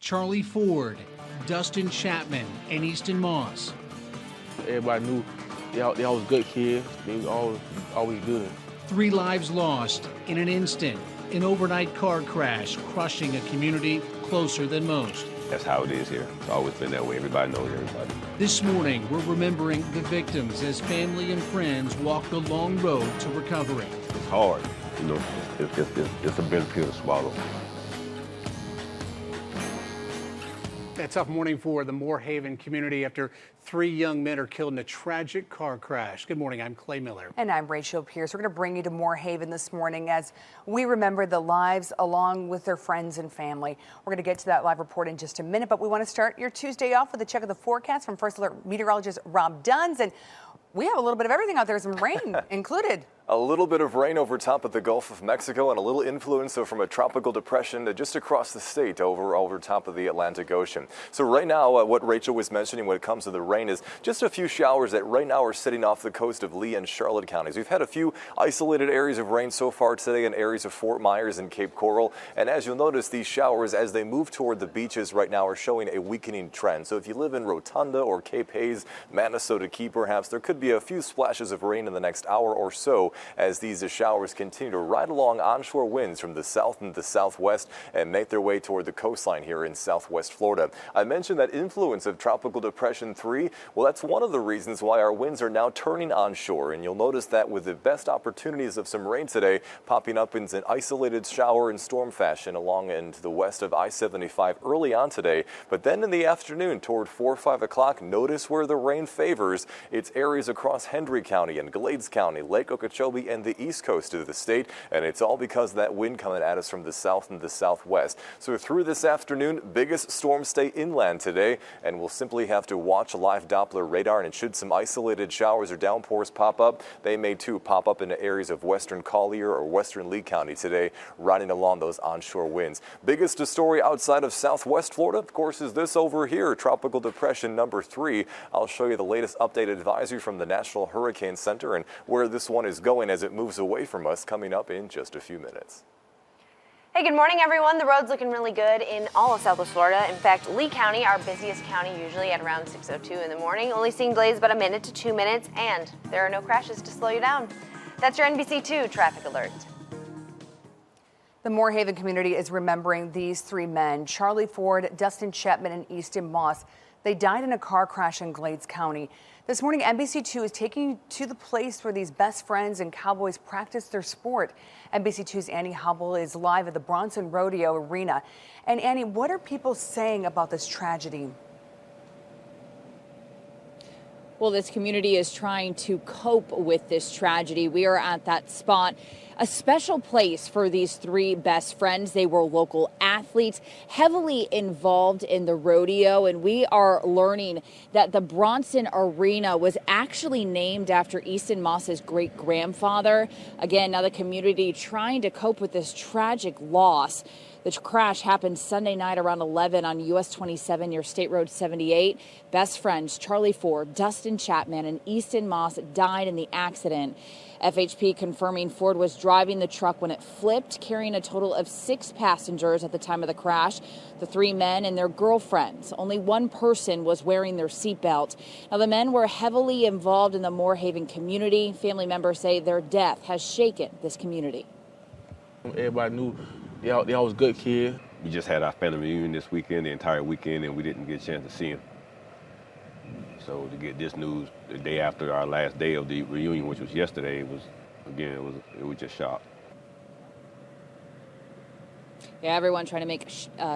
Charlie Ford, Dustin Chapman, and Easton Moss. Everybody knew they always good kids. They was always good. 3 lives lost in an instant. An overnight car crash crushing a community closer than most. That's how it is here. It's always been that way. Everybody knows everybody. This morning, we're remembering the victims as family and friends walk the long road to recovery. It's hard, you know. It's a bitter pill to swallow. A tough morning for the Moorhaven community after 3 young men are killed in a tragic car crash. Good morning, I'm Clay Miller. And I'm Rachel Pierce. We're going to bring you to Moorhaven this morning as we remember the lives along with their friends and family. We're going to get to that live report in just a minute, but we want to start your Tuesday off with a check of the forecast from First Alert meteorologist Rob Duns. And we have a little bit of everything out there, some rain included. A little bit of rain over top of the Gulf of Mexico and a little influence from a tropical depression just across the state over top of the Atlantic Ocean. So right now, what Rachel was mentioning when it comes to the rain is just a few showers that right now are sitting off the coast of Lee and Charlotte counties. We've had a few isolated areas of rain so far today in areas of Fort Myers and Cape Coral. And as you'll notice, these showers, as they move toward the beaches right now, are showing a weakening trend. So if you live in Rotunda or Cape Hayes, Manasota Key perhaps, there could be a few splashes of rain in the next hour or so as these showers continue to ride along onshore winds from the south and the southwest and make their way toward the coastline here in southwest Florida. I mentioned that influence of Tropical Depression 3. Well, that's one of the reasons why our winds are now turning onshore. And you'll notice that with the best opportunities of some rain today popping up in an isolated shower and storm fashion along into the west of I-75 early on today. But then in the afternoon toward 4 or 5 o'clock, notice where the rain favors. It's areas across Hendry County and Glades County, Lake Okeechobee, and the east coast of the state, and it's all because of that wind coming at us from the south and the southwest. So through this afternoon, biggest storms stay inland today, and we'll simply have to watch live Doppler radar, and should some isolated showers or downpours pop up, they may too pop up into areas of western Collier or western Lee County today, riding along those onshore winds. Biggest story outside of southwest Florida, of course, is this over here, Tropical Depression number 3. I'll show you the latest updated advisory from the National Hurricane Center and where this one is going as it moves away from us, coming up in just a few minutes. Hey, good morning, everyone. The road's looking really good in all of Southwest Florida. In fact, Lee County, our busiest county, usually at around 6:02 in the morning, only seeing delays about 1 minute to 2 minutes, and there are no crashes to slow you down. That's your NBC2 traffic alert. The Moorhaven community is remembering these 3 men, Charlie Ford, Dustin Chapman, and Easton Moss. They died in a car crash in Glades County. This morning, NBC2 is taking you to the place where these best friends and cowboys practice their sport. NBC2's Annie Hubble is live at the Bronson Rodeo Arena. And Annie, what are people saying about this tragedy? Well, this community is trying to cope with this tragedy. We are at that spot, a special place for these 3 best friends. They were local athletes, heavily involved in the rodeo, and we are learning that the Bronson Arena was actually named after Easton Moss's great-grandfather. Again, now the community trying to cope with this tragic loss. The crash happened Sunday night around 11 on US 27 near State Road 78. Best friends Charlie Ford, Dustin Chapman, and Easton Moss died in the accident. FHP confirming Ford was driving the truck when it flipped, carrying a total of 6 passengers at the time of the crash. The 3 men and their girlfriends. Only 1 person was wearing their seatbelt. Now, the men were heavily involved in the Moorhaven community. Family members say their death has shaken this community. Everybody knew they always good kids. We just had our family reunion this weekend, the entire weekend, and we didn't get a chance to see them. So to get this news the day after our last day of the reunion, which was yesterday, it was just shock. Yeah, everyone trying to make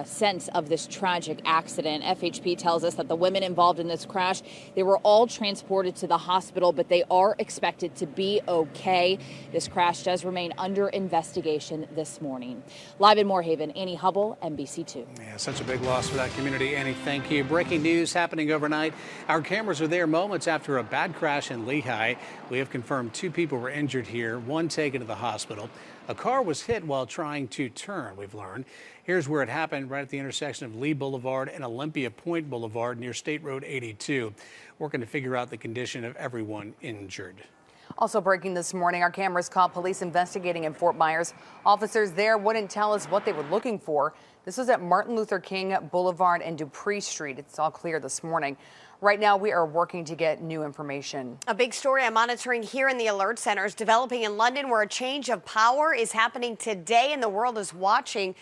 sense of this tragic accident. FHP tells us that the women involved in this crash, they were all transported to the hospital, but they are expected to be okay. This crash does remain under investigation this morning. Live in Moorhaven, Annie Hubble, NBC2. Yeah, such a big loss for that community. Annie, thank you. Breaking news happening overnight. Our cameras are there moments after a bad crash in Lehigh. We have confirmed 2 people were injured here, 1 taken to the hospital. A car was hit while trying to turn, we've learned. Here's where it happened, right at the intersection of Lee Boulevard and Olympia Point Boulevard near State Road 82. Working to figure out the condition of everyone injured. Also breaking this morning, our cameras caught police investigating in Fort Myers. Officers there wouldn't tell us what they were looking for. This was at Martin Luther King Boulevard and Dupree Street. It's all clear this morning. Right now, we are working to get new information. A big story I'm monitoring here in the alert center is developing in London, where a change of power is happening today and the world is watching.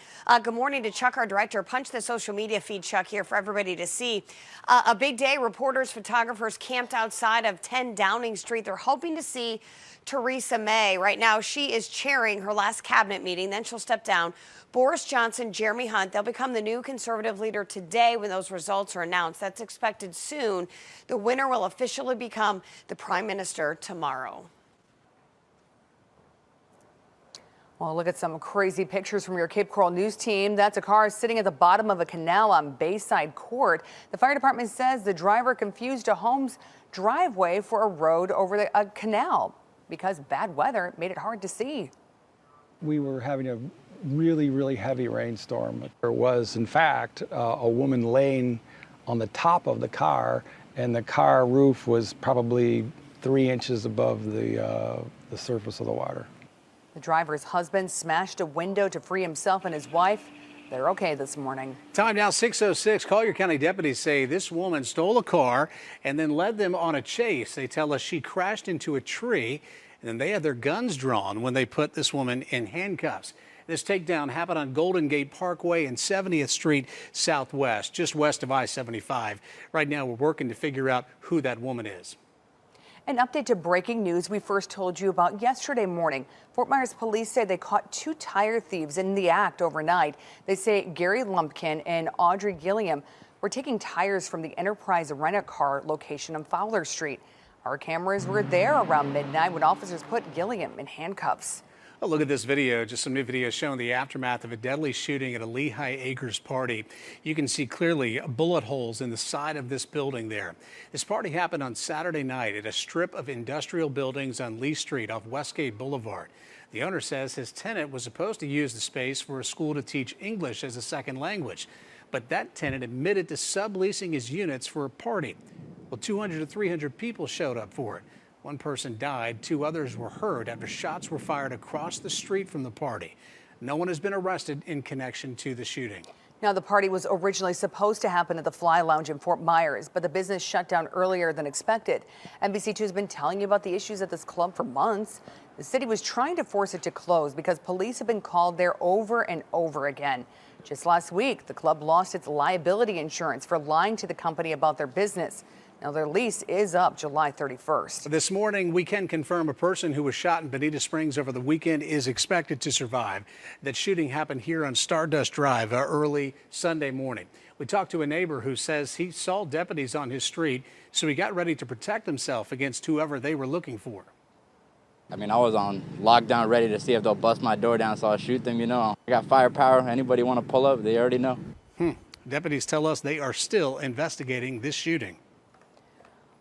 Good morning to Chuck, our director. Punch the social media feed, Chuck, here for everybody to see. A big day. Reporters, photographers camped outside of 10 Downing Street. They're hoping to see Theresa May. Right now, she is chairing her last cabinet meeting. Then she'll step down. Boris Johnson, Jeremy Hunt, they'll become the new conservative leader today when those results are announced. That's expected soon. The winner will officially become the prime minister tomorrow. Well, look at some crazy pictures from your Cape Coral News team. That's a car sitting at the bottom of a canal on Bayside Court. The fire department says the driver confused a home's driveway for a road over a canal because bad weather made it hard to see. We were having a really heavy rainstorm. There was, in fact, a woman laying on the top of the car, and the car roof was probably 3 inches above the surface of the water. The driver's husband smashed a window to free himself and his wife. They're okay this morning. Time now 6:06. Collier County deputies say this woman stole a car and then led them on a chase. They tell us she crashed into a tree, and then they had their guns drawn when they put this woman in handcuffs. This takedown happened on Golden Gate Parkway and 70th Street Southwest, just west of I-75. Right now, we're working to figure out who that woman is. An update to breaking news we first told you about yesterday morning. Fort Myers police say they caught 2 tire thieves in the act overnight. They say Gary Lumpkin and Audrey Gilliam were taking tires from the Enterprise Rent-A-Car location on Fowler Street. Our cameras were there around midnight when officers put Gilliam in handcuffs. Oh, look at this video, just some new videos showing the aftermath of a deadly shooting at a Lehigh Acres party. You can see clearly bullet holes in the side of this building there. This party happened on Saturday night at a strip of industrial buildings on Lee Street off Westgate Boulevard. The owner says his tenant was supposed to use the space for a school to teach English as a second language, but that tenant admitted to subleasing his units for a party. Well, 200 to 300 people showed up for it. One person died, 2 others were hurt after shots were fired across the street from the party. No one has been arrested in connection to the shooting. Now, the party was originally supposed to happen at the Fly Lounge in Fort Myers, but the business shut down earlier than expected. NBC2 has been telling you about the issues at this club for months. The city was trying to force it to close because police have been called there over and over again. Just last week, the club lost its liability insurance for lying to the company about their business. Now, their lease is up July 31st. This morning, we can confirm a person who was shot in Bonita Springs over the weekend is expected to survive. That shooting happened here on Stardust Drive early Sunday morning. We talked to a neighbor who says he saw deputies on his street, so he got ready to protect himself against whoever they were looking for. I mean, I was on lockdown ready to see if they'll bust my door down, so I'll shoot them, you know. I got firepower. Anybody want to pull up, they already know. Deputies tell us they are still investigating this shooting.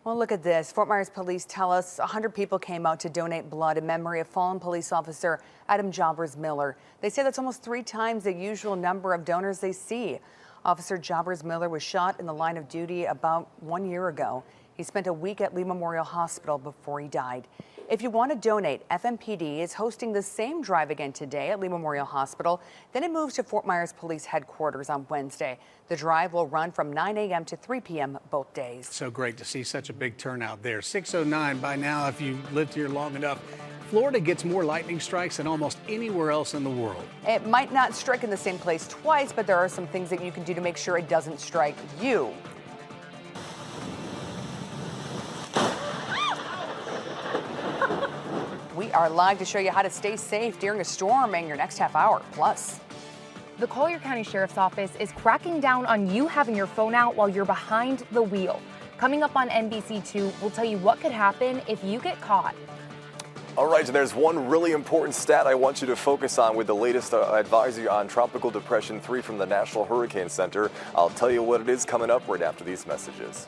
Well, look at this. Fort Myers police tell us 100 people came out to donate blood in memory of fallen police officer Adam Jobbers Miller. They say that's almost 3 times the usual number of donors they see. Officer Jobbers Miller was shot in the line of duty about 1 year ago. He spent a week at Lee Memorial Hospital before he died. If you want to donate, FMPD is hosting the same drive again today at Lee Memorial Hospital. Then it moves to Fort Myers Police Headquarters on Wednesday. The drive will run from 9 a.m. to 3 p.m. both days. So great to see such a big turnout there. 6:09 by now, if you've lived here long enough. Florida gets more lightning strikes than almost anywhere else in the world. It might not strike in the same place twice, but there are some things that you can do to make sure it doesn't strike you. We are live to show you how to stay safe during a storm in your next half hour. Plus, the Collier County Sheriff's Office is cracking down on you having your phone out while you're behind the wheel. Coming up on NBC2, we'll tell you what could happen if you get caught. All right, there's one really important stat I want you to focus on with the latest advisory on Tropical Depression 3 from the National Hurricane Center. I'll tell you what it is coming up right after these messages.